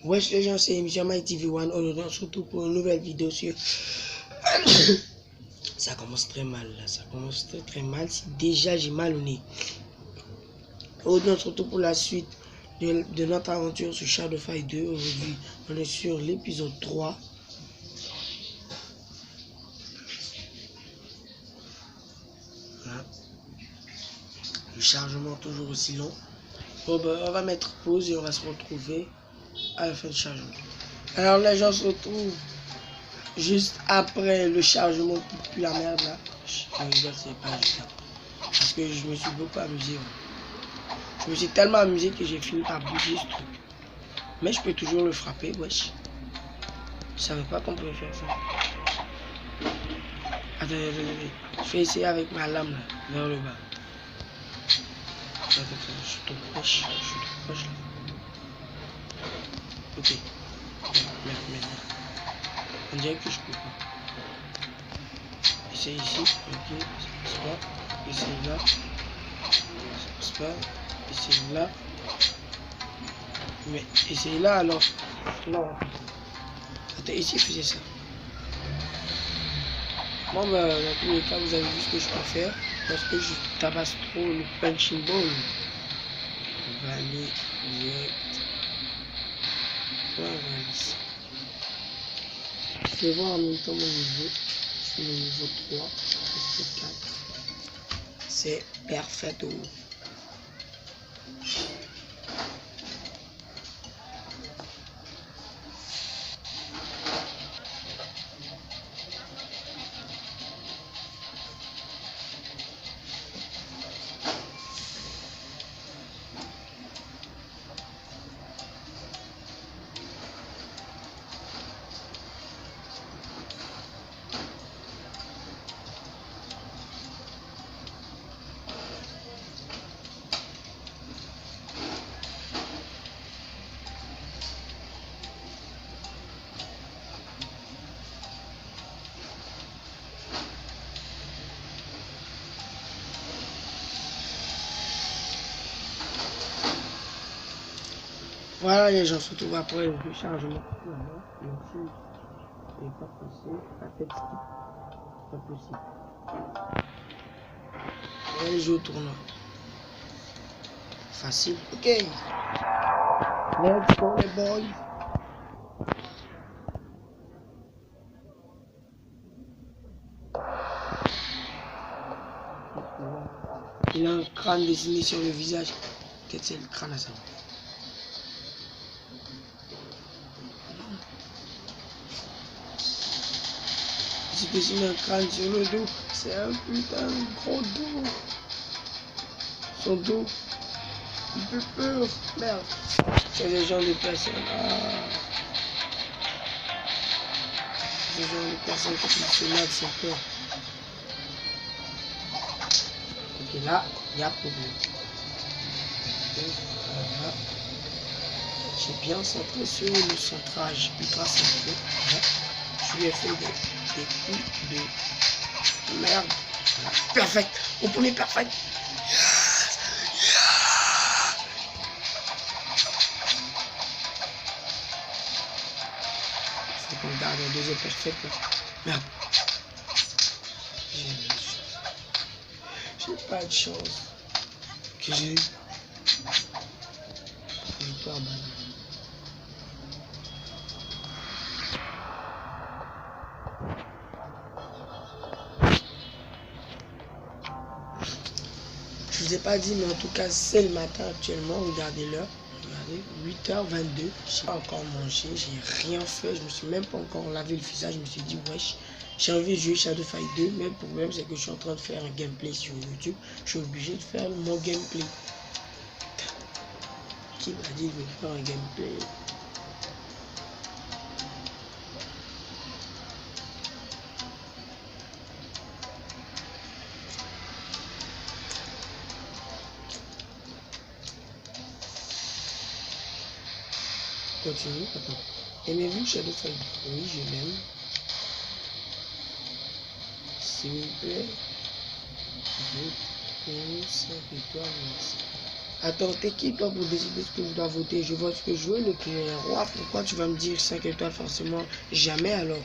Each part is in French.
Wesh les gens, c'est émission MyTV1. On se retrouve surtout pour une nouvelle vidéo sur... Ça commence très mal là, ça commence très mal. Si déjà j'ai mal au nez. Aujourd'hui on se retrouve pour la suite de notre aventure sur Shadow Fight 2. Aujourd'hui on est sur l'épisode 3. Voilà. Le chargement toujours aussi long. Bon ben on va mettre pause et on va se retrouver à la fin du chargement. Alors les gens se retrouvent juste après le chargement qui pue la merde là. Je veux dire c'est pas juste après. Parce que je me suis beaucoup amusé. Ouais. Je me suis tellement amusé que j'ai fini par bouger ce truc. Mais je peux toujours le frapper, wesh. Je savais pas qu'on pouvait faire ça. Attendez. Je vais essayer avec ma lame là, vers le bas. Attends, je suis trop proche. Là. Ok. Merde. On dirait que je peux pas. Essaye ici, ok, ça passe pas. Essaye là. Ça passe pas. Essaye là. Mais essaye là alors. Non. Attends, ici faisait ça. Bon bah dans tous les cas vous avez vu ce que je peux faire. Parce que je tabasse trop le punching ball. On va aller direct. On va aller ici. Je vais voir en même temps mon niveau. Je suis au niveau 3. Presque 4. C'est parfait. Voilà les gens, se retrouvent après le chargement. Merci. C'est pas possible. La tête skip. Pas possible. On va aller jouer au tournoi. Facile. Ok. Let's go les boys. Il a un crâne dessiné sur le visage. Peut-être c'est le crâne à ça. Il dessine un crâne sur le dos. C'est un putain de gros dos. Son dos. Il fait peur. Merde. C'est les gens de personnes. C'est les gens de personnes qui se mettent sans peur. Ok, là, il y a problème. Voilà. J'ai bien centré sur le centrage ultra centré. Voilà. Je lui ai fait des coups de merde. Voilà. Perfect. Au premier perfect. Faut qu'on garde un deuxième perfect. Merde. J'ai pas de chance. Que j'ai eu. Victoire banane. Je vous ai pas dit, mais en tout cas, c'est le matin actuellement. Regardez l'heure. Regardez, 8h22. J'ai pas encore mangé, j'ai rien fait. Je me suis même pas encore lavé le visage. Je me suis dit, wesh, j'ai envie de jouer Shadow Fight 2. Mais le problème, c'est que je suis en train de faire un gameplay sur YouTube. Je suis obligé de faire mon gameplay. Qui m'a dit de faire un gameplay? Continue, attends. Aimez-vous Shadow Fight? Oui, je l'aime. S'il vous plaît, votez 5 étoiles, merci. Attends, t'es qui toi pour décider ce que je dois voter? Je vote ce que je veux, le clé est roi. Pourquoi tu vas me dire 5 étoiles forcément? Jamais alors.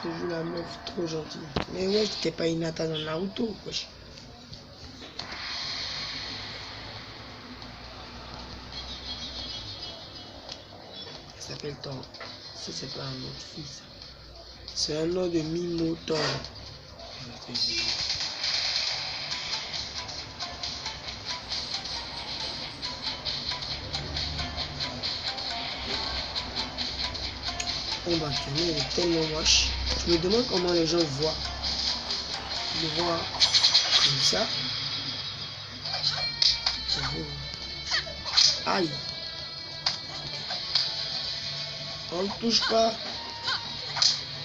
Je joue la meuf trop gentille. Mais ouais, t'es pas Hinata dans Naruto, wesh. Ça s'appelle Thor. Ça, c'est pas un autre fils. C'est un nom de Mimoto. On va tourner, il est tellement moche. Je me demande comment les gens le voient. Ils le voient comme ça. Aïe. On ne touche pas.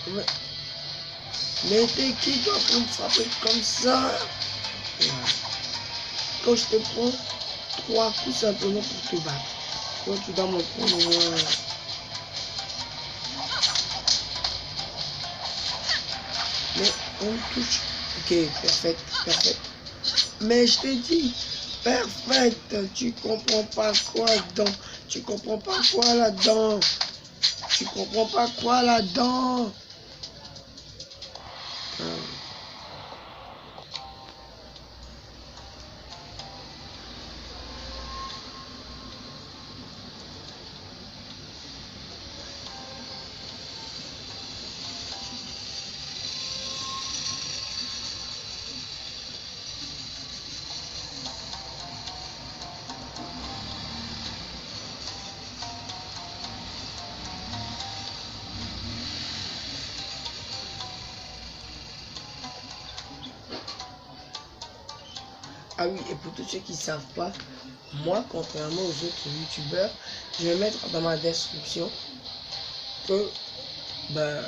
Ouais. Mais t'es qui toi pour me frapper comme ça? Quand je te prends 3 coups simplement pour te battre. Toi tu dois m'en prendre au moins. Mais on me touche. Ok, parfait, parfait. Mais je t'ai dit, perfect. Tu comprends pas quoi dedans? Tu comprends pas quoi là-dedans? Tu comprends pas quoi là-dedans? Ah oui, et pour tous ceux qui ne savent pas, moi, contrairement aux autres youtubeurs, je vais mettre dans ma description que, bah,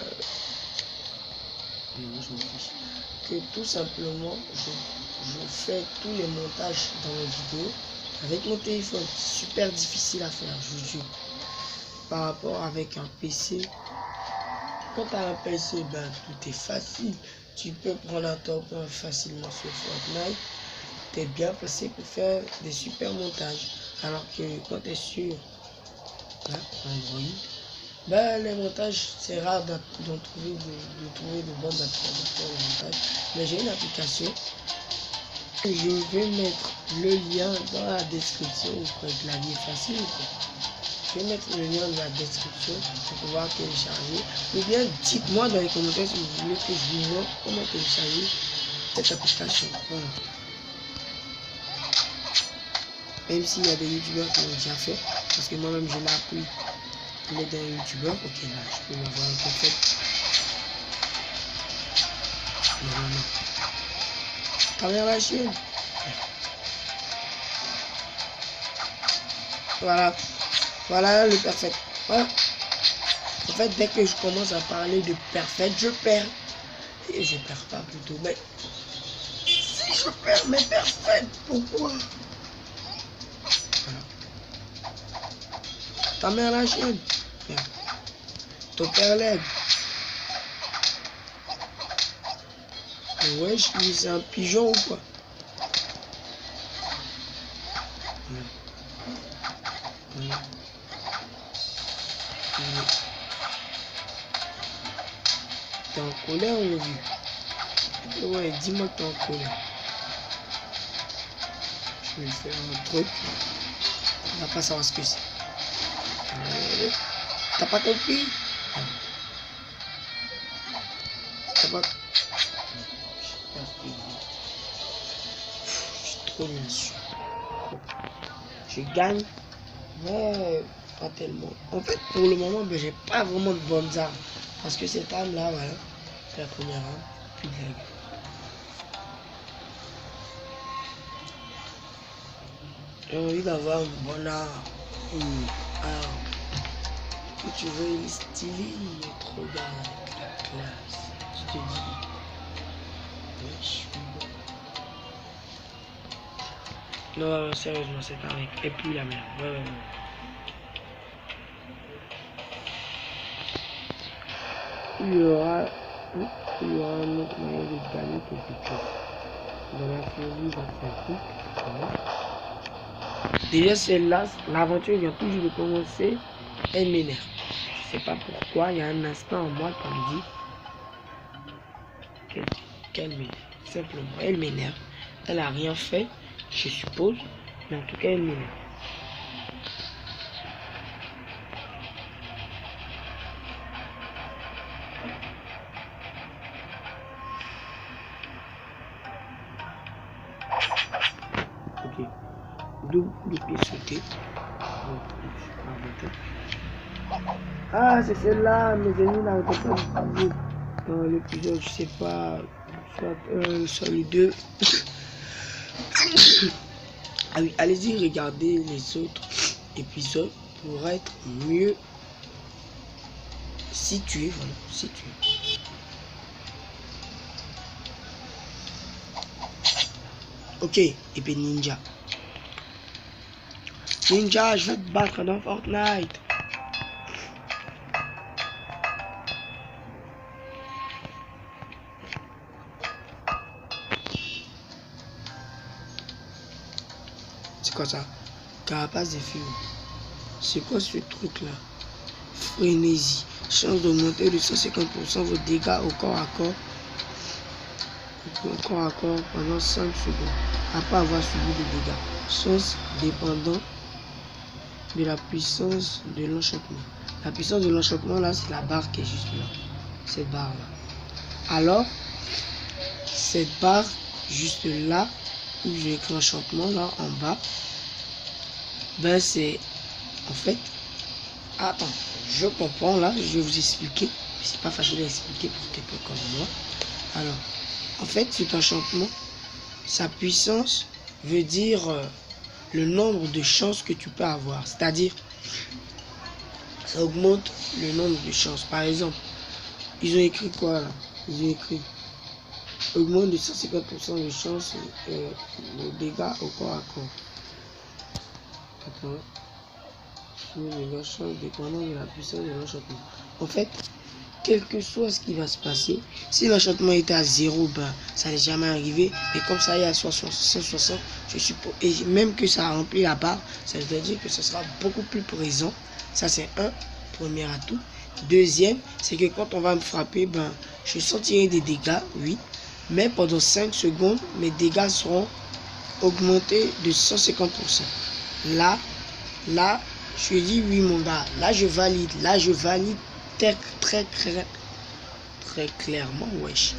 que tout simplement, je fais tous les montages dans mes vidéos avec mon téléphone. C'est super difficile à faire, je vous jure. Par rapport avec un PC, quand tu as un PC, ben, tout est facile. Tu peux prendre un top facilement sur Fortnite. Tu es bien placé pour faire des super montages. Alors que quand tu es sur Android, ben, les montages, c'est rare de trouver de bonnes applications pour les montages. Mais j'ai une application. Je vais mettre le lien dans la description pour que la vie est facile. Je vais mettre le lien dans la description pour pouvoir télécharger. Ou bien dites-moi dans les commentaires si vous voulez que je vous montre comment télécharger cette application. Voilà. Même s'il y a des youtubeurs qui l'ont déjà fait, parce que moi-même je l'ai appris l'aide d'un youtubeur. Ok, là je peux l'avoir un peu fait. Non. Caméra la chaîne. Voilà le perfect. Voilà. En fait, dès que je commence à parler de perfect, je perds. Et je perds pas plutôt. Mais si je perds, mais perfect, pourquoi? Voilà. Ta mère la chienne. Ton père l'aide. Ouais, c'est un pigeon ou quoi? T'es en colère aujourd'hui? Ouais, dis-moi que t'es en colère. Je vais faire un truc. On va pas savoir ce que c'est. T'as pas compris? T'as pas... Je suis trop bien sûr. Je gagne. Mais pas tellement. En fait, pour le moment, ben, j'ai pas vraiment de bonnes armes. Parce que cette arme là, voilà, c'est la première arme. Puis de la... J'ai envie d'avoir une bonne arme. Une arme. Que tu veux, il est stylé, il est trop bien avec la classe. Tu te dis, ouais, je suis bon. Non, sérieusement, cette arme est plus la merde. Ouais. Il y aura un autre moyen de gagner quelque chose. dans la folie, va faire tout. Déjà, celle-là, l'aventure vient toujours de commencer. Elle m'énerve. Je sais pas pourquoi, il y a un instant en moi qui me dit qu'elle m'énerve. Simplement, elle m'énerve. Elle a rien fait, je suppose, mais en tout cas, elle m'énerve. Ok, double pied sauté. Ah, c'est celle-là, mes amis n'arrêtent pas d'utiliser dans l'épisode, je sais pas, soit les deux. Ah oui, allez-y, regardez les autres épisodes pour être mieux situé, voilà, situé. Ok, épée ninja. Ninja, je vais te battre dans Fortnite. C'est quoi ça? Carapace des films. C'est quoi ce truc là? Frénésie. Chance d'augmenter de 150% vos dégâts au corps à corps. Au corps à corps pendant 5 secondes. Après avoir subi des dégâts. Chance dépendant de la puissance de l'enchantement. La puissance de l'enchantement là, c'est la barre qui est juste là. Cette barre là. Alors, cette barre juste là, où j'ai écrit enchantement là en bas, ben c'est en fait, attends, je comprends là, je vais vous expliquer, c'est pas facile à expliquer pour quelqu'un comme moi. Alors, en fait, cet enchantement, sa puissance veut dire le nombre de chances que tu peux avoir, c'est-à-dire ça augmente le nombre de chances. Par exemple, ils ont écrit quoi là? Ils ont écrit augmente de 150% de chances de dégâts au corps à corps. Attends. Les chances dépendant de la puissance de l'enchantement. En fait, quel que soit ce qui va se passer, si l'enchantement était à 0, ben, ça n'est jamais arrivé. Mais comme ça, il y a 160, je suppose, et même que ça a rempli la barre, ça veut dire que ce sera beaucoup plus présent. Ça, c'est un premier atout. Deuxième, c'est que quand on va me frapper, ben, je sentirai des dégâts, oui. Mais pendant 5 secondes, mes dégâts seront augmentés de 150%. Là, je dis oui mon gars, là je valide très clairement, wesh.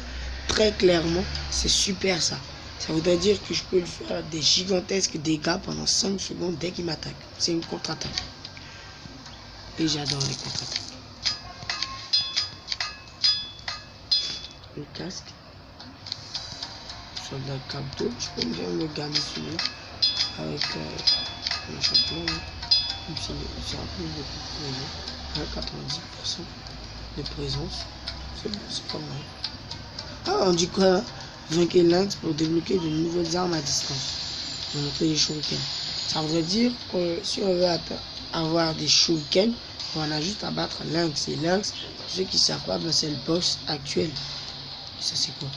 Très clairement, c'est super ça. Ça voudrait dire que je peux le faire des gigantesques dégâts pendant 5 secondes dès qu'il m'attaque. C'est une contre-attaque. Et j'adore les contre-attaques. Le casque. Soldat capto, je peux bien me garder celui-là avec le champion. C'est un peu beaucoup de présent, 90% de présence, c'est pas mal. Ah, on dit quoi? Vaincre Lynx pour débloquer de nouvelles armes à distance. On montrer les shurikens. Ça voudrait dire que si on veut avoir des shurikens, on a juste à battre Lynx. Et Lynx, pour ceux qui ne savent pas, ben c'est le boss actuel. Et ça c'est quoi?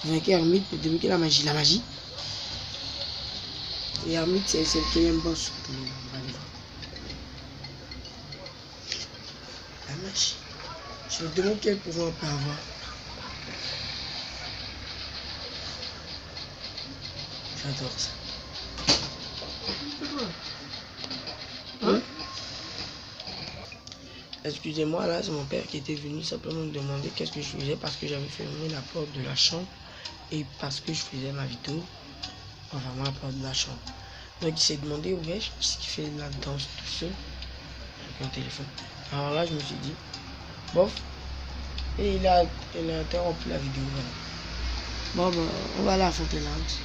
Vaincre Hermite pour débloquer la magie. La magie? Et Hermite, c'est le quatrième boss. On va aller voir. La magie. Je me demande quel pouvoir on peut avoir. J'adore ça. Hein? Excusez-moi, là, c'est mon père qui était venu simplement me demander qu'est-ce que je faisais parce que j'avais fermé la porte de la chambre et parce que je faisais ma vidéo en fermant la porte de la chambre. Donc il s'est demandé, ouais, qu'est-ce qu'il fait là-dedans tout seul avec un téléphone. Alors là, je me suis dit, bof, et il a interrompu la vidéo. Voilà. Bon, ben, on va aller affronter Lynx.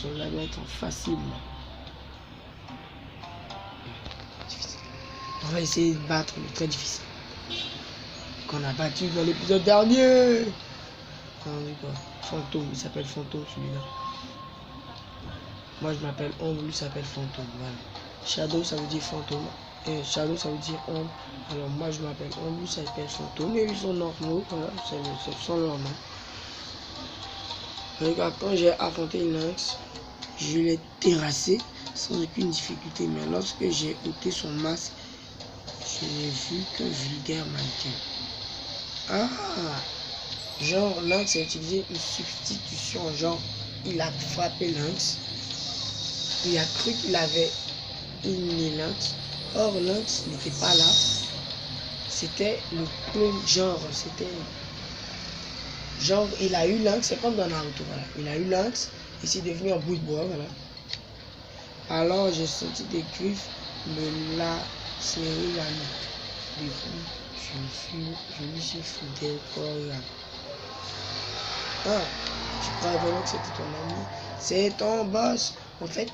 Ça doit être facile. On va essayer de battre le très difficile qu'on a battu dans l'épisode dernier. Fantôme, il s'appelle Fantôme celui-là. Moi je m'appelle Ombre, lui s'appelle Fantôme. Voilà. Shadow ça veut dire fantôme. Et Shadow ça veut dire ombre. Alors moi je m'appelle Ombre, lui s'appelle Fantôme. Et ils sont normaux, voilà, c'est leur nom. Regarde, quand j'ai affronté Lynx, je l'ai terrassé sans aucune difficulté. Mais lorsque j'ai ôté son masque, je n'ai vu qu'un vulgaire mannequin. Ah! Genre, Lynx a utilisé une substitution. Genre, il a frappé Lynx. Il a cru qu'il avait éliminé Lynx. Or, Lynx n'était pas là. C'était le clone, genre, c'était... Genre, il a eu Lynx, c'est comme dans Naruto, voilà. Il a eu Lynx, et c'est devenu un bout de bois, voilà. Alors, j'ai senti des griffes me lacérer la nuque. Depuis, je me suis foutu le corps là. Ah, je croyais vraiment que c'était ton ami. C'est ton boss. En fait,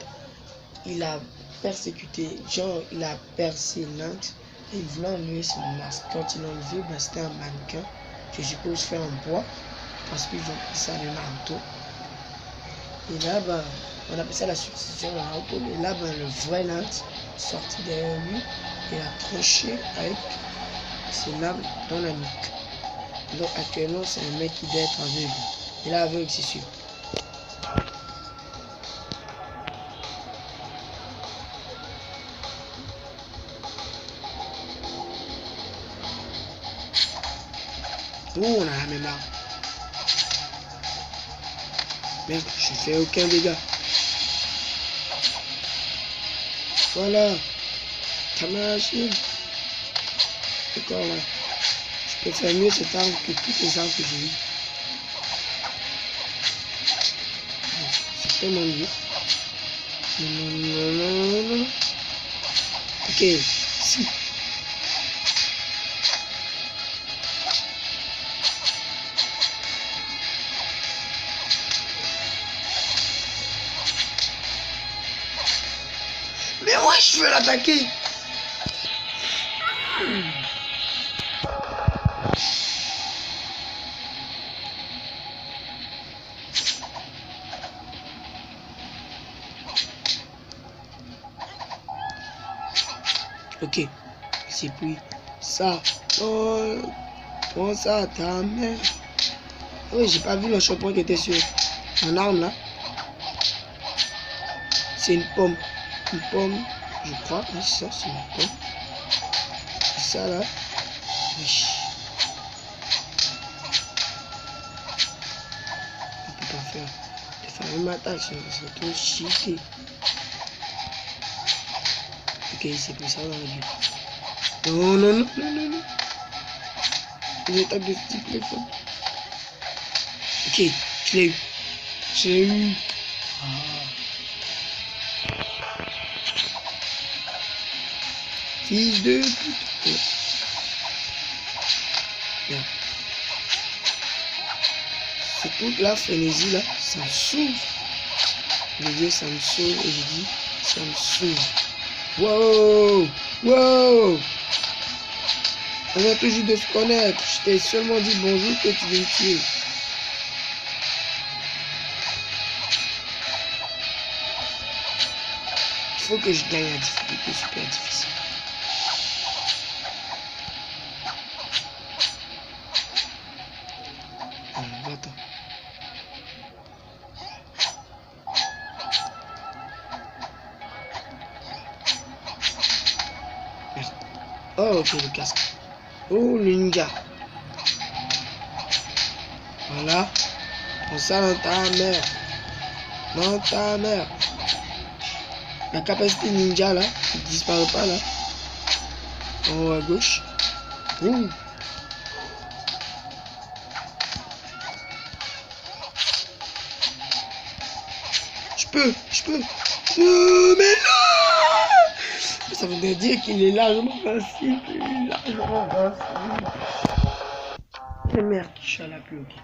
il a persécuté, genre, il a percé Lynx et il voulait enlever son masque. Quand il l'a enlevé, ben, c'était un mannequin, je suppose fait en bois, parce qu'ils ont pris ça de Naruto. Et là, ben, on appelle ça la substitution de Naruto. Et là, ben, le vrai Lynx sorti derrière lui et a tranché avec ses lames dans la nuque. Donc actuellement, c'est un mec qui doit être aveugle. Il est aveugle, c'est sûr. Oh, on a la même arme. Merde, je fais aucun dégât. Voilà. Caméra shield. D'accord là. Je peux faire mieux cette arme que toutes les armes que j'ai eues. C'est tellement mieux. Non. Ok. Si. Mais ouais, je veux l'attaquer. Ok, c'est puis ça. Oh, prends ça, ta mère. Oui, j'ai pas vu le champignon qui était sur mon arme là. C'est une pomme. Une pomme, je crois. Oui, ça, c'est une pomme. Et ça là. Oui. On peut pas faire. De faire une attaque, c'est trop cheaté. Ok, c'est plus ça dans le but. Non. Les attaques de ce type, les femmes. Ok, je l'ai eu. J'ai eu. Fils de pute. Bien. C'est toute la frénésie là, ça me saoule. Le dieu, ça me saoule et je dis, ça me saoule. Wow. On vient toujours de se connaître. Je t'ai seulement dit bonjour que tu veux me tuer. Il faut que je gagne la difficulté super difficile. Alors, attends. Merde. Oh, ok, le casque. Oh, le ninja. Voilà. On ça dans ta mère. Dans ta mère. La capacité ninja là, qui disparaît pas là. En haut à gauche. Ouh. Je peux. Mais non. Ça voudrait dire qu'il est largement invincible. Et merde, je suis à la plus, ok.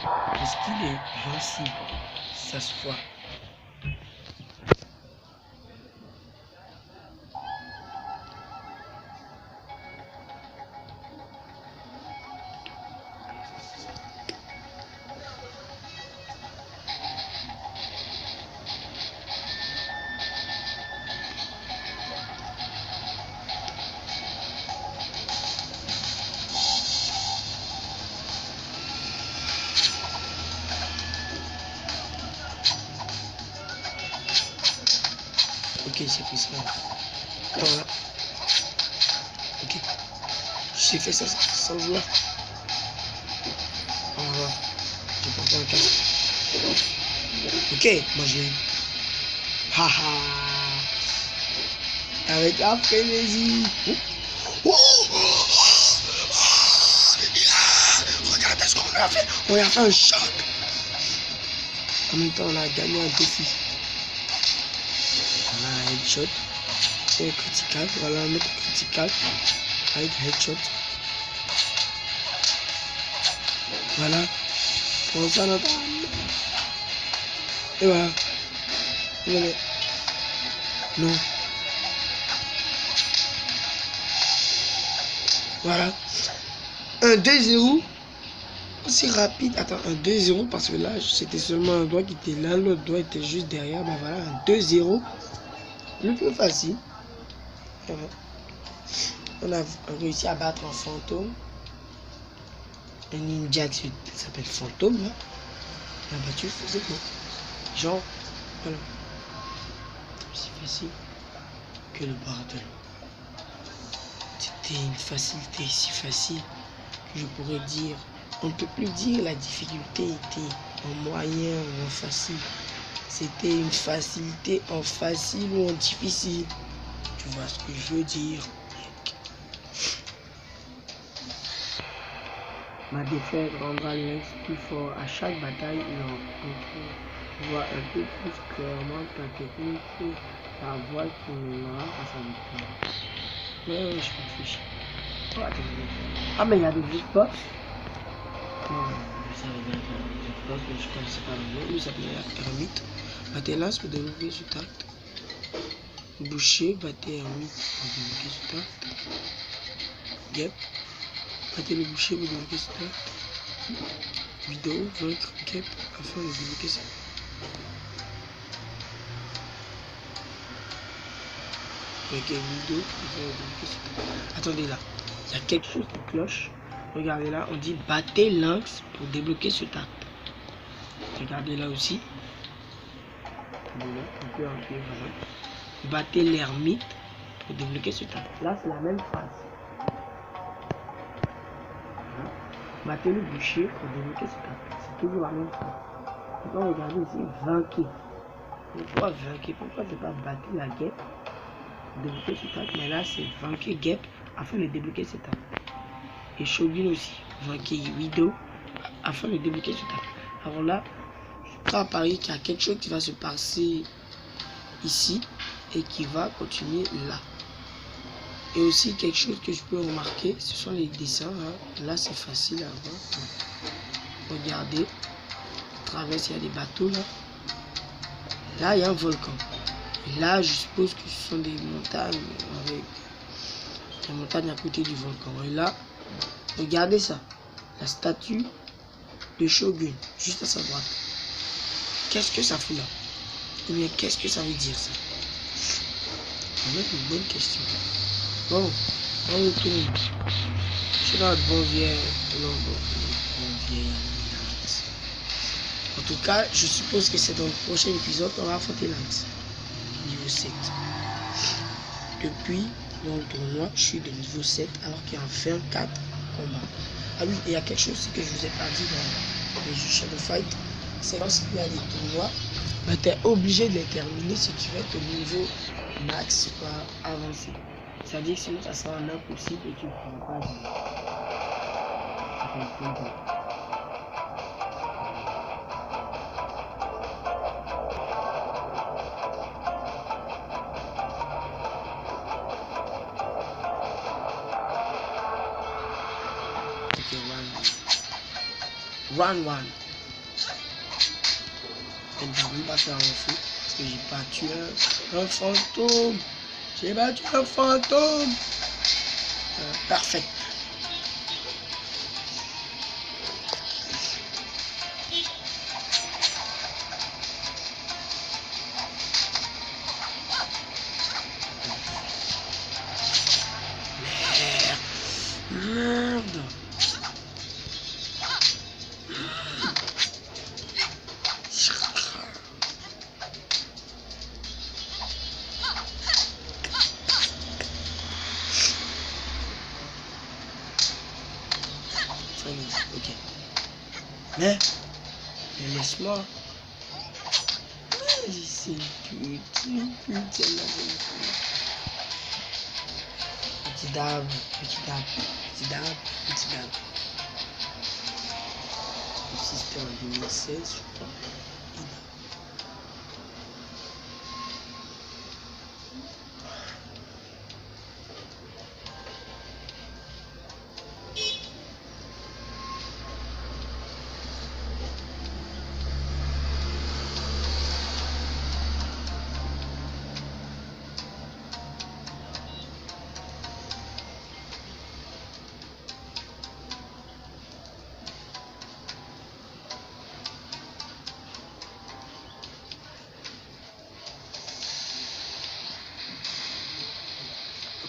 Parce qu'il est invincible. Ça se voit. Ok, c'est fait ça. Voilà. Ok. J'ai fait ça sans vouloir. On va voir. J'ai porté un casque. Ok, moi j'ai eu. Haha. Avec la frénésie. Oh. Regardez ce qu'on a fait. On a fait un choc. En même temps, on a gagné un défi. Voilà un headshot. Et un critical. Voilà un autre critical. Avec headshot. Voilà. On s'en entend. Et voilà. Venez. Non. Voilà. Un 2-0. Aussi rapide. Attends, un 2-0 parce que là, c'était seulement un doigt qui était là. L'autre doigt était juste derrière. Ben voilà, un 2-0. Le plus facile. Voilà. On a réussi à battre un fantôme. Un ninja qui s'appelle fantôme. Là. On a battu, c'est bon. Genre, voilà. C'est facile que le bordel. C'était une facilité si facile que je pourrais dire. On ne peut plus dire la difficulté était en moyen ou en facile. C'était une facilité en facile ou en difficile. Tu vois ce que je veux dire? Ma défaite rendra Lynx plus fort. À chaque bataille, on voit un peu plus clairement ta technique, la voix qui mènera à sa victoire. Mais je réfléchis. Ah, mais il y a des Xbox. Non, je savais bien qu'il y avait des Xbox, mais je ne connaissais pas le nom. Lui s'appelait Hermite. Battez l'as pour développer ce tact. Boucher, battez Hermite pour développer ce tact. Gep. Battez le boucher pour débloquer ce tact. Vidéo, vaincre Gep afin de débloquer ça. Ok, vidéo, afin de débloquer ça. Attendez là, il y a quelque chose qui cloche. Regardez là, on dit battez lynx pour débloquer ce tact. Regardez là aussi. Voilà, un peu, voilà. Battez l'ermite pour débloquer ce tact. Là, c'est la même phrase. Battez le boucher pour débloquer ce tact. C'est toujours la même phrase. Maintenant, regardez ici, vainquez. Pourquoi vainquez? Pourquoi c'est pas battez la guêpe pour débloquer ce tact? Mais là, c'est vainquez guêpe afin de débloquer ce tact. Et Shogun aussi, vainquez Widow afin de débloquer ce tact. Alors là, je prends à parier qu'il y a quelque chose qui va se passer ici et qui va continuer là. Et aussi quelque chose que je peux remarquer, ce sont les dessins. Hein. Là, c'est facile à voir. Regardez, à travers, il y a des bateaux là. Là, il y a un volcan. Et là, je suppose que ce sont des montagnes avec des montagnes à côté du volcan. Et là, regardez ça, la statue de Shogun, juste à sa droite. Qu'est-ce que ça fout là? Ou bien qu'est-ce que ça veut dire ça? C'est une bonne question. Bon, on retourne. Je suis dans le bon vieil. En tout cas, je suppose que c'est dans le prochain épisode qu'on va affronter Lynx. Niveau 7. Depuis dans le tournoi, je suis de niveau 7 alors qu'il y a 24 combats. Ah oui, et il y a quelque chose que je vous ai pas dit dans les jeux Shadow Fight. C'est lorsqu'il y a des tournois, bah, tu es obligé de les terminer si tu veux être au niveau max pour avancer. C'est-à-dire que sinon ça sera un impossible et tu ne pourras pas jouer. Round 1. elle ne va même pas faire un feu. Parce que j'ai pas tué un fantôme. J'ai battu un fantôme. Parfait. Merde. Ok. Mais laisse-moi. C'est petit dab, petit dab, petit dab, petit dab. Ici c'était en 2016, je crois.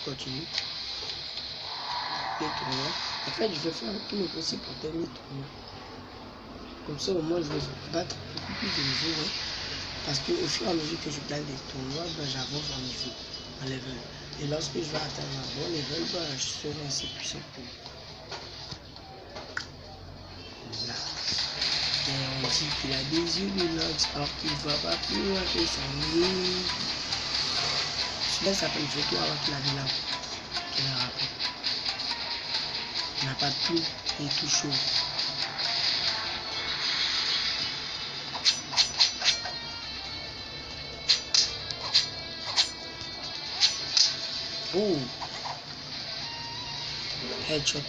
Continue. Les tournois. En fait, je vais faire tout le possible pour terminer le tournoi. Comme ça, au moins, je vais battre beaucoup plus de niveaux. Hein. Parce qu'au fur et à mesure que je gagne des tournois, ben, j'avance en niveau, en level. Et lorsque je vais atteindre un bon level, ben, je serai assez puissant pour moi. Là. Et on dit qu'il a des yeux de lynx, alors qu'il ne voit pas plus loin que son nez. Celui-là s'appelle photo avant qu'il avait la rappelle. Il n'a pas de tout, il est tout chaud. Oh! Headshot.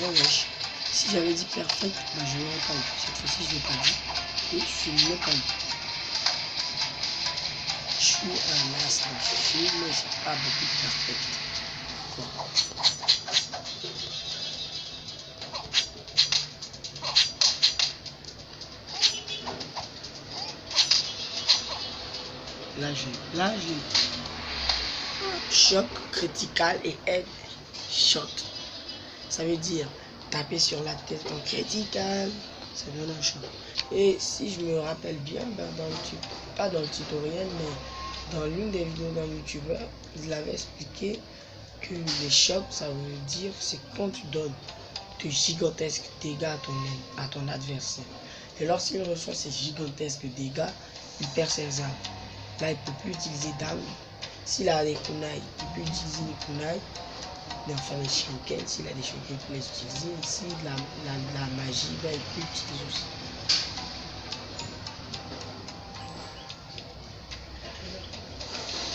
Oh wesh. Si j'avais dit perfect, ben je l'aurais pas eu. Cette fois-ci, je l'ai pas dit. Et je suis même pas eu. Je suis un as dans ce film, mais c'est pas beaucoup de perfect. Quoi. Là j'ai choc critical et head shot. Ça veut dire taper sur la tête en critical, ça donne un choc. Et si je me rappelle bien, ben pas dans le tutoriel, mais dans l'une des vidéos d'un youtubeur, il avait expliqué que les chocs, ça veut dire c'est quand tu donnes de gigantesques dégâts à ton adversaire. Et lorsqu'il reçoit ces gigantesques dégâts, il perd ses armes. Là, il ne peut plus utiliser d'armes. S'il a des kunai, il peut utiliser les kunai. Il va faire les shuriken. S'il a des shuriken, il peut les utiliser. Ici, la magie, ben, il peut utiliser aussi.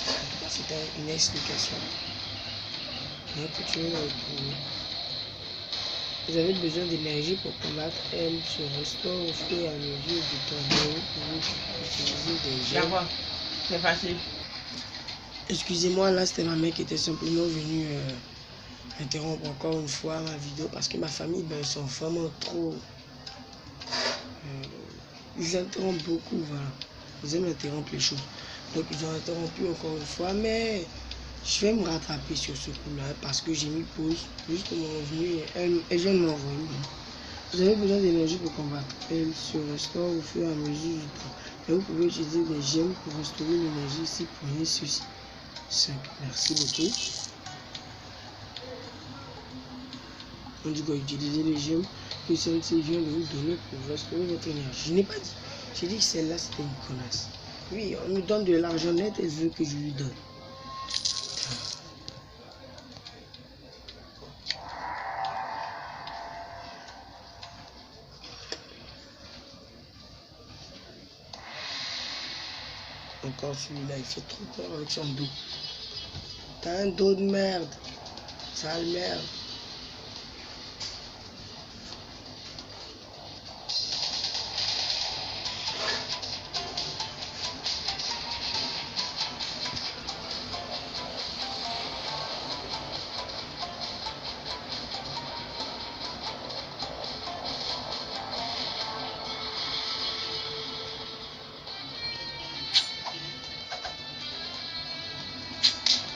En tout cas, c'était une explication. On va continuer dans le tournoi. Vous avez besoin d'énergie pour combattre. Elle se restaure au fur et à mesure du tournoi. Vous pouvez utiliser des gemmes. D'accord, c'est facile. Excusez-moi, là c'était ma mère qui était simplement venue interrompre encore une fois ma vidéo parce que ma famille, ben, ils sont vraiment trop... ils interrompent beaucoup, voilà. Ils aiment interrompre les choses. Donc ils ont interrompu encore une fois, mais je vais me rattraper sur ce coup-là parce que j'ai mis pause juste pour mon revenu et je viens de m'envoyer. Vous avez besoin d'énergie pour combattre. Elle se restaure au fur et à mesure du temps. Et vous pouvez utiliser des gemmes pour restaurer l'énergie ici. Prenez ceci. 5. Merci beaucoup. On dit quoi, utiliser les gemmes que celle-ci vient de vous donner pour restaurer votre énergie. Je n'ai pas dit. J'ai dit que celle-là c'était une connasse. Oui, on me donne de l'argent net et elle veut que je lui donne. Encore celui-là, il fait trop peur avec son dos. T'as un dos de merde. Sale merde.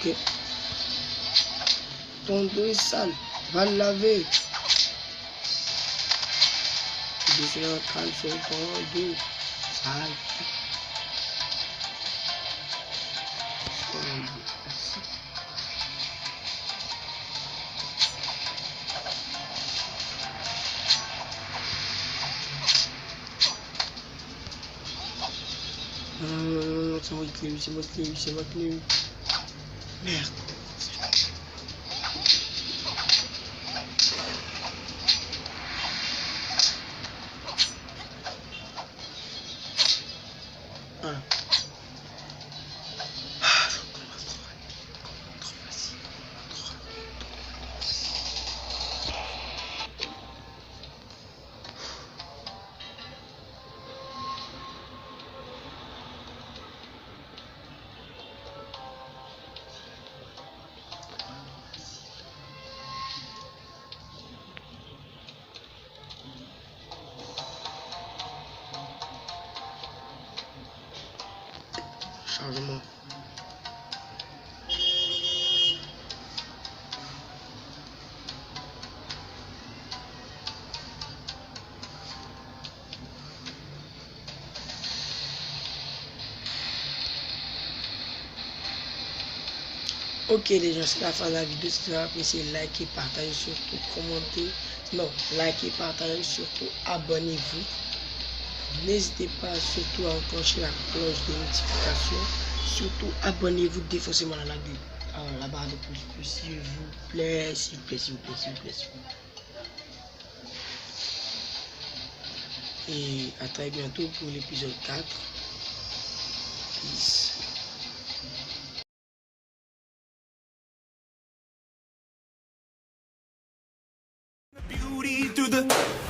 Ok. Ton dos est sale. Va le laver. Je suis en train de faire ton dos sale. Non, c'est moi qui l'ai eu, c'est moi qui l'ai eu, c'est moi qui l'ai eu. Merde. Voilà. Chargement. Ok les gens, c'est la fin de la vidéo. Si vous avez apprécié, likez, partagez, surtout commentez. Non, likez, partagez, surtout abonnez-vous. N'hésitez pas surtout à enclencher la cloche de notification. Surtout abonnez-vous, défoncez-moi la barre de pouce, s'il vous plaît, s'il vous plaît, s'il vous plaît, s'il vous plaît, s'il vous plaît. Et à très bientôt pour l'épisode 4. Peace. Beauty through the